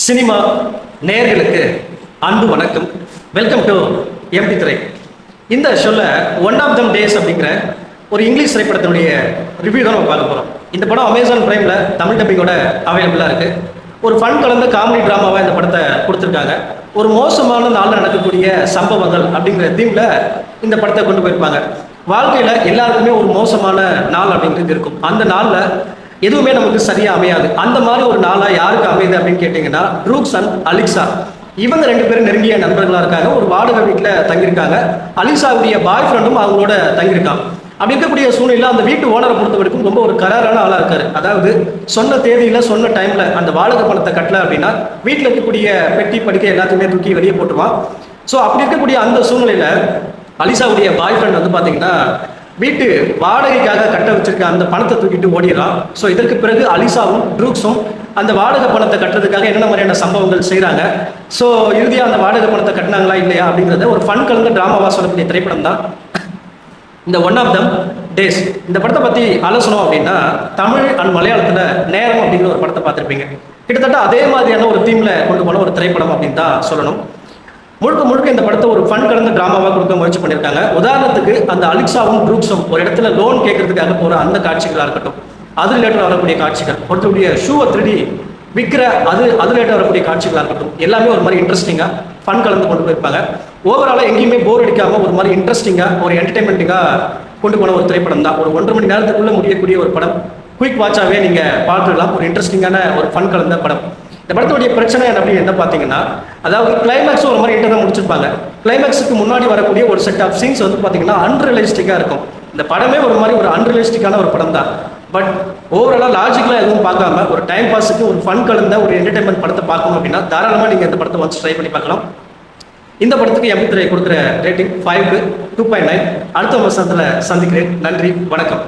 Cinema நேயர்களுக்கு அன்பு வணக்கம். வெல்கம் டு எம்டி திரை. இந்த ஷோல ஒன் ஆஃப் தம் டேஸ் அப்படிங்கிற ஒரு இங்கிலீஷ் திரைப்படத்தினுடைய ரிவ்யூ தான் நம்ம பார்க்க போகிறோம். இந்த படம் அமேசான் பிரைமில் தமிழ் டப்பிங்கோட அவைலபிளாக இருக்குது. ஒரு ஃபன் கலந்த காமெடி ட்ராமாவாக இந்த படத்தை கொடுத்துருக்காங்க. ஒரு மோசமான நாளில் நடக்கக்கூடிய சம்பவங்கள் அப்படிங்கிற தீமில் இந்த படத்தை கொண்டு போயிருப்பாங்க. வாழ்க்கையில் எல்லாருக்குமே ஒரு மோசமான நாள் அப்படிங்கிறது இருக்கும். அந்த நாளில் எதுவுமே நமக்கு சரியாக அமையாது. அந்த மாதிரி ஒரு நாளாக யாருக்கு அமையுது அப்படின்னு கேட்டிங்கன்னா, ப்ரூக்ஸ் அண்ட் அலிக்ஸா இவங்க ரெண்டு பேரும் நெருங்கிய நண்பர்களாக இருக்காங்க. ஒரு வாடகை வீட்டில் தங்கியிருக்காங்க. அலிக்ஸாவுடைய பாய் ஃப்ரெண்டும் அவங்களோட தங்கியிருக்கான். அப்படி இருக்கக்கூடிய சூழ்நிலை அந்த வீட்டு ஓனரை பொறுத்த வரைக்கும் ரொம்ப ஒரு கராரான ஆளாக இருக்காரு. அதாவது சொன்ன தேதியில் சொன்ன டைமில் அந்த வாடகை பணத்தை கட்டல அப்படின்னா வீட்டில் இருக்கக்கூடிய பெட்டி படிக்கை எல்லாத்தையுமே தூக்கி வெளியே போட்டுருவான். ஸோ அப்படி இருக்கக்கூடிய அந்த சூழ்நிலையில் அலிசாவுடைய பாய் ஃப்ரெண்ட் வந்து பார்த்தீங்கன்னா வீட்டு வாடகைக்காக கட்ட வச்சிருக்க அந்த பணத்தை தூக்கிட்டு ஓடிடுறான். ஸோ இதற்கு பிறகு அலிசாவும் ப்ரூக்ஸும் அந்த வாடகை பணத்தை கட்டுறதுக்காக என்னென்ன மாதிரியான சம்பவங்கள் செய்கிறாங்க, ஸோ இறுதியாக அந்த வாடகை பணத்தை கட்டினாங்களா இல்லையா அப்படிங்கிறத ஒரு ஃபன் கலந்த ட்ராமாவாக சொல்லக்கூடிய திரைப்படம் தான் இந்த ஒன் ஆஃப் தம் டேஸ். இந்த படத்தை பற்றி ஆலோசனம் அப்படின்னா, தமிழ் அண்ட் மலையாளத்தில் நேரம் அப்படிங்கிற ஒரு படத்தை பார்த்துருப்பீங்க. கிட்டத்தட்ட அதே மாதிரியான ஒரு தீமில் கொண்டு போன ஒரு திரைப்படம் அப்படின்னு தான் சொல்லணும். முழுக்க முழுக்க இந்த படத்தை ஒரு ஃபன் கலந்த ட்ராமாவாக கொடுக்க முயற்சி பண்ணியிருக்காங்க. உதாரணத்துக்கு அந்த அலிக்ஸாவும் ப்ரூக்ஸும் ஒரு இடத்துல லோன் கேட்கறதுக்காக போகிற அந்த காட்சிகளாக இருக்கட்டும், அது ரிலேட்டட் வரக்கூடிய காட்சிகள், ஒருத்தருடைய ஷூவை திருடி விற்கிற அது ரிலேட்டட் வரக்கூடிய காட்சிகளாக இருக்கட்டும், எல்லாமே ஒரு மாதிரி இன்ட்ரெஸ்டிங்காக ஃபன் கலந்து கொண்டு போயிருப்பாங்க. ஓவராலாக எங்கேயுமே போர் அடிக்காமல் ஒரு மாதிரி இன்ட்ரெஸ்டிங்காக ஒரு என்டர்டைன்மெண்ட்டிங்காக கொண்டு போன ஒரு திரைப்படம் தான். ஒரு 1.5 மணி நேரத்துக்குள்ளே முடியக்கூடிய ஒரு படம். குயிக் வாட்சாகவே நீங்கள் பார்த்துக்கலாம். ஒரு இன்ட்ரெஸ்டிங்கான ஒரு ஃபன் கலந்த படம். இந்த படத்துடைய பிரச்சனை அப்படின்னு என்ன பார்த்தீங்கன்னா, அதாவது கிளைமேக்ஸும் ஒரு மாதிரி இன்டர்னல் முடிச்சிருப்பாங்க. கிளைமேக்ஸுக்கு முன்னாடி வரக்கூடிய ஒரு செட் ஆஃப் சீன்ஸ் வந்து பார்த்தீங்கன்னா அன்ரியலிஸ்டிக்காக இருக்கும். இந்த படமே ஒரு மாதிரி ஒரு அன்ரியலிஸ்டிக்கான ஒரு படம் தான். பட் ஓவராலாக லாஜிக்கலாக எதுவும் பார்க்காம ஒரு டைம் பாஸுக்கு ஒரு ஃபன் கலந்த ஒரு என்டர்டைன்மெண்ட் படத்தை பார்க்கணும் அப்படின்னா தாராளமாக நீங்கள் இந்த படத்தை வந்து ட்ரை பண்ணி பார்க்கலாம். இந்த படத்துக்கு எம்பி திரை கொடுக்குற ரேட்டிங் 5க்கு 2.9. அடுத்த வருஷத்தில் சந்திக்கிறேன். நன்றி, வணக்கம்.